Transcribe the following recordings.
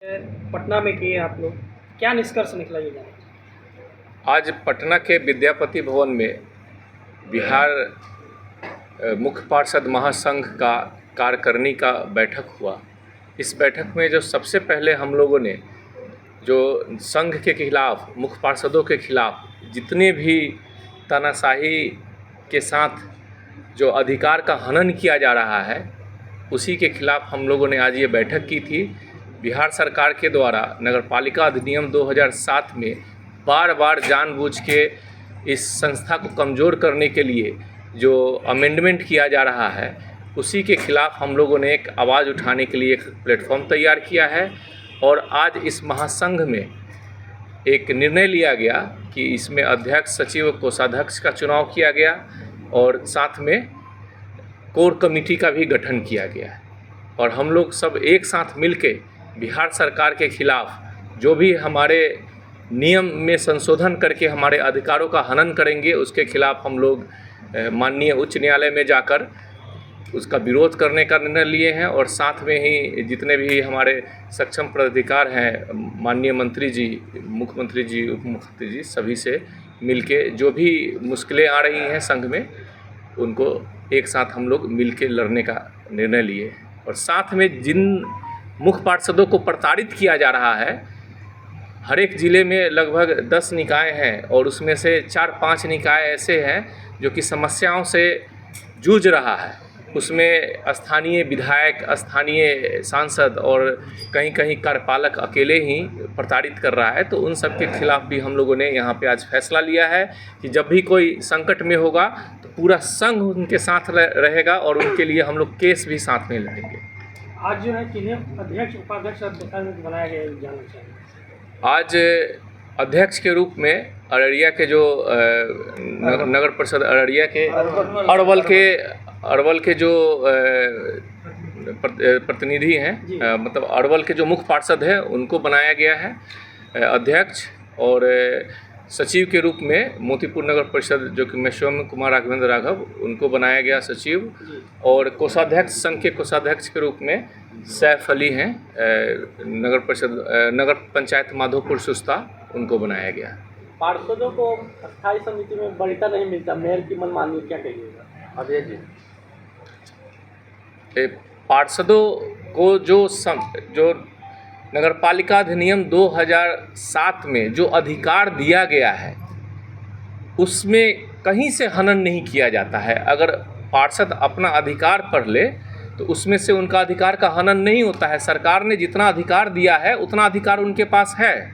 पटना में किए आप लोग, क्या निष्कर्ष निकला ये जाने? आज पटना के विद्यापति भवन में बिहार मुख्य पार्षद महासंघ का कार्यकारिणी का बैठक हुआ। इस बैठक में जो सबसे पहले हम लोगों ने जो संघ के खिलाफ, मुख्य पार्षदों के खिलाफ जितने भी तानाशाही के साथ जो अधिकार का हनन किया जा रहा है, उसी के खिलाफ हम लोगों ने आज ये बैठक की थी। बिहार सरकार के द्वारा नगरपालिका अधिनियम 2007 में बार बार जानबूझ के इस संस्था को कमज़ोर करने के लिए जो अमेंडमेंट किया जा रहा है, उसी के खिलाफ हम लोगों ने एक आवाज़ उठाने के लिए एक प्लेटफॉर्म तैयार किया है। और आज इस महासंघ में एक निर्णय लिया गया कि इसमें अध्यक्ष, सचिव, कोषाध्यक्ष का चुनाव किया गया और साथ में कोर कमेटी का भी गठन किया गया है। और हम लोग सब एक साथ मिलके बिहार सरकार के खिलाफ जो भी हमारे नियम में संशोधन करके हमारे अधिकारों का हनन करेंगे, उसके खिलाफ हम लोग माननीय उच्च न्यायालय में जाकर उसका विरोध करने का निर्णय लिए हैं। और साथ में ही जितने भी हमारे सक्षम पदाधिकार हैं, माननीय मंत्री जी, मुख्यमंत्री जी, उप मुख्यमंत्री जी, सभी से मिलके जो भी मुश्किलें आ रही हैं संघ में, उनको एक साथ हम लोग मिलके लड़ने का निर्णय लिए। और साथ में जिन मुख्य पार्षदों को प्रताड़ित किया जा रहा है, हर एक ज़िले में लगभग 10 निकाय हैं और उसमें से 4-5 निकाय ऐसे हैं जो कि समस्याओं से जूझ रहा है। उसमें स्थानीय विधायक, स्थानीय सांसद और कहीं कहीं कार्यपालक अकेले ही प्रताड़ित कर रहा है। तो उन सब के खिलाफ भी हम लोगों ने यहाँ पे आज फैसला लिया है कि जब भी कोई संकट में होगा तो पूरा संघ उनके साथ रहेगा और उनके लिए हम लोग केस भी साथ में लड़ेंगे। आज जो है किन्हें अध्यक्ष, उपाध्यक्ष बनाया गया जाना चाहिए? आज अध्यक्ष के रूप में अररिया के जो नगर परिषद अररिया के अरवल के जो प्रतिनिधि हैं, मतलब अरवल के जो मुख्य पार्षद हैं, उनको बनाया गया है अध्यक्ष। और सचिव के रूप में मोतीपुर नगर परिषद, जो कि मैं शिवम कुमार राघवेंद्र राघव, उनको बनाया गया सचिव। और कोषाध्यक्ष, संघ के कोषाध्यक्ष के रूप में सैफ अली हैं, नगर परिषद नगर पंचायत माधोपुर सुस्ता, उनको बनाया गया। पार्षदों को स्थायी समिति में बढ़ता नहीं मिलता, मेयर की मनमानी, क्या कहिएगा अजय जी? पार्षदों को जो नगरपालिका अधिनियम 2007 में जो अधिकार दिया गया है, उसमें कहीं से हनन नहीं किया जाता है। अगर पार्षद अपना अधिकार पढ़ ले तो उसमें से उनका अधिकार का हनन नहीं होता है। सरकार ने जितना अधिकार दिया है उतना अधिकार उनके पास है,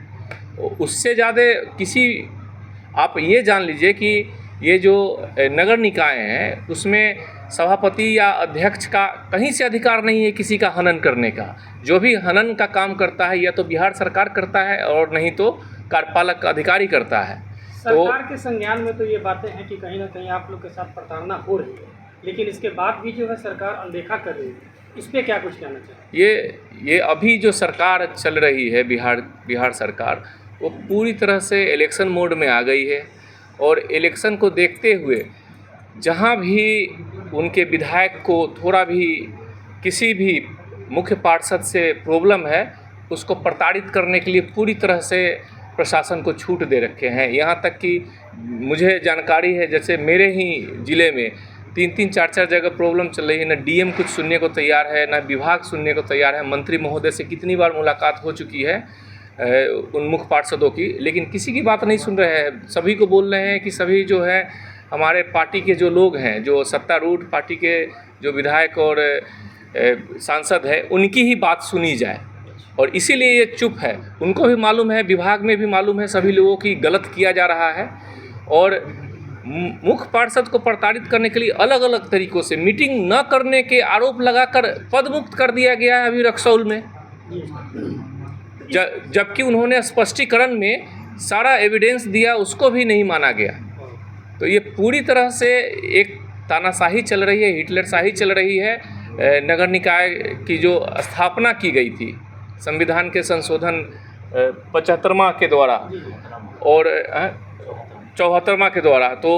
उससे ज़्यादा किसी, आप ये जान लीजिए कि ये जो नगर निकाय हैं उसमें सभापति या अध्यक्ष का कहीं से अधिकार नहीं है किसी का हनन करने का। जो भी हनन का काम करता है या तो बिहार सरकार करता है और नहीं तो कार्यपालक अधिकारी करता है। सरकार के संज्ञान में तो ये बातें हैं कि कहीं ना कहीं आप लोग के साथ प्रताड़ना हो रही है, लेकिन इसके बाद भी जो है सरकार अनदेखा कर रही है। इस पर क्या कुछ कहना चाहिए? ये अभी जो सरकार चल रही है, बिहार सरकार, वो पूरी तरह से इलेक्शन मोड में आ गई है। और इलेक्शन को देखते हुए जहाँ भी उनके विधायक को थोड़ा भी किसी भी मुख्य पार्षद से प्रॉब्लम है, उसको प्रताड़ित करने के लिए पूरी तरह से प्रशासन को छूट दे रखे हैं। यहाँ तक कि मुझे जानकारी है, जैसे मेरे ही ज़िले में 3-3, 4-4 जगह प्रॉब्लम चल रही है। न डीएम कुछ सुनने को तैयार है, न विभाग सुनने को तैयार है। मंत्री महोदय से कितनी बार मुलाकात हो चुकी है उन मुख्य पार्षदों की, लेकिन किसी की बात नहीं सुन रहे हैं। सभी को बोल रहे हैं कि सभी जो है हमारे पार्टी के जो लोग हैं, जो सत्तारूढ़ पार्टी के जो विधायक और सांसद हैं, उनकी ही बात सुनी जाए। और इसीलिए ये चुप है। उनको भी मालूम है, विभाग में भी मालूम है सभी लोगों की गलत किया जा रहा है। और मुख्य पार्षद को प्रताड़ित करने के लिए अलग अलग तरीक़ों से मीटिंग न करने के आरोप लगाकर पदमुक्त कर दिया गया है अभी रक्सौल में, जबकि उन्होंने स्पष्टीकरण में सारा एविडेंस दिया, उसको भी नहीं माना गया। तो ये पूरी तरह से एक तानाशाही चल रही है, हिटलरशाही चल रही है। नगर निकाय की जो स्थापना की गई थी संविधान के संशोधन 75वां के द्वारा, और 74वां के द्वारा, तो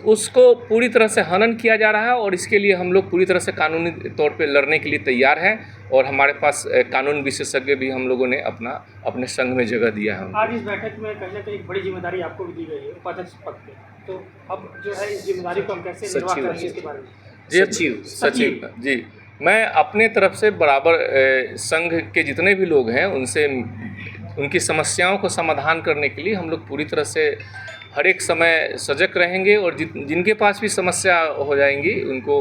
उसको पूरी तरह से हनन किया जा रहा है और इसके लिए हम लोग पूरी तरह से कानूनी तौर पे लड़ने के लिए तैयार हैं और हमारे पास कानून विशेषज्ञ भी हम लोगों ने अपने संघ में जगह दिया है। आज इस बैठक में कहीं ना कहीं एक बड़ी जिम्मेदारी आपको भी दी गई है उपाध्यक्ष पद पे, तो अब जो है इस जिम्मेदारी को हम कैसे निर्वाह करेंगे इसके बारे में? सचिव जी, मैं अपने तरफ से बराबर संघ के जितने भी लोग हैं उनसे उनकी समस्याओं को समाधान करने के लिए हम लोग पूरी तरह से हर एक समय सजग रहेंगे और जिनके पास भी समस्या हो जाएंगी उनको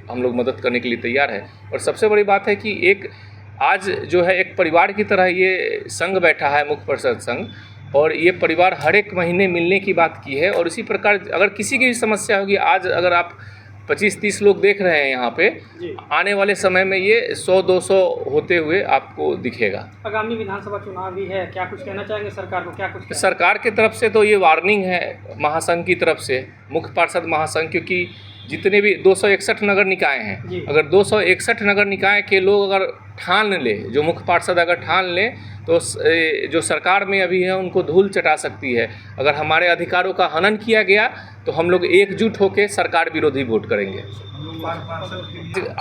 हम लोग मदद करने के लिए तैयार है। और सबसे बड़ी बात है कि एक आज जो है एक परिवार की तरह ये संघ बैठा है, मुख्य परिषद संघ, और ये परिवार हर एक महीने मिलने की बात की है। और इसी प्रकार अगर किसी की भी समस्या होगी, आज अगर आप 25-30 लोग देख रहे हैं यहाँ पे, आने वाले समय में ये 100-200 होते हुए आपको दिखेगा। आगामी विधानसभा चुनाव भी है, क्या कुछ कहना चाहेंगे सरकार को? क्या कुछ सरकार की तरफ से तो ये वार्निंग है महासंघ की तरफ से, मुख्य पार्षद महासंघ, क्योंकि जितने भी 261 नगर निकाय हैं, अगर 261 नगर निकाय के लोग अगर ठान ले, जो मुख्य पार्षद अगर ठान ले, तो जो सरकार में अभी है उनको धूल चटा सकती है। अगर हमारे अधिकारों का हनन किया गया तो हम लोग एकजुट होकर सरकार विरोधी वोट करेंगे।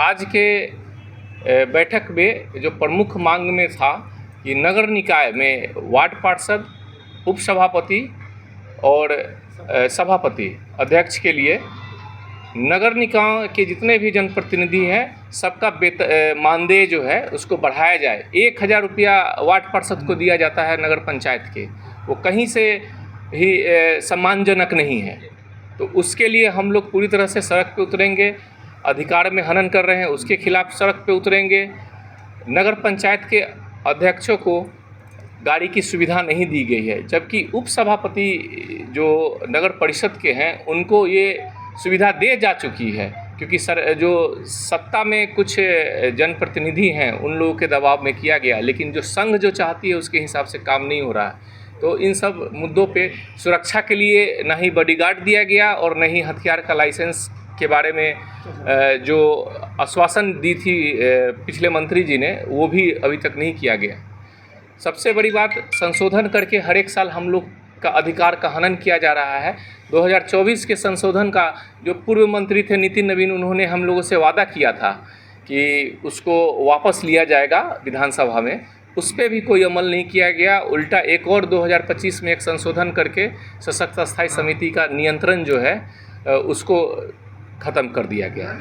आज के बैठक में जो प्रमुख मांग में था कि नगर निकाय में वार्ड पार्षद, उप सभापति और सभापति अध्यक्ष के लिए नगर निकाय के जितने भी जनप्रतिनिधि हैं सबका मानदेय जो है उसको बढ़ाया जाए। 1000 रुपया वार्ड पार्षद को दिया जाता है नगर पंचायत के, वो कहीं से भी सम्मानजनक नहीं है। तो उसके लिए हम लोग पूरी तरह से सड़क पे उतरेंगे, अधिकार में हनन कर रहे हैं उसके खिलाफ सड़क पे उतरेंगे। नगर पंचायत के अध्यक्षों को गाड़ी की सुविधा नहीं दी गई है, जबकि उप सभापति जो नगर परिषद के हैं उनको ये सुविधा दे जा चुकी है, क्योंकि जो सत्ता में कुछ जनप्रतिनिधि हैं उन लोगों के दबाव में किया गया, लेकिन जो संघ जो चाहती है उसके हिसाब से काम नहीं हो रहा है। तो इन सब मुद्दों पे सुरक्षा के लिए ना ही बॉडीगार्ड दिया गया और न ही हथियार का लाइसेंस के बारे में जो आश्वासन दी थी पिछले मंत्री जी ने, वो भी अभी तक नहीं किया गया। सबसे बड़ी बात, संशोधन करके हर एक साल हम लोग का अधिकार का हनन किया जा रहा है। 2024 के संशोधन का जो पूर्व मंत्री थे नितिन नवीन, उन्होंने हम लोगों से वादा किया था कि उसको वापस लिया जाएगा विधानसभा में, उस पर भी कोई अमल नहीं किया गया। उल्टा एक और 2025 में एक संशोधन करके सशक्त स्थायी समिति का नियंत्रण जो है उसको ख़त्म कर दिया गया।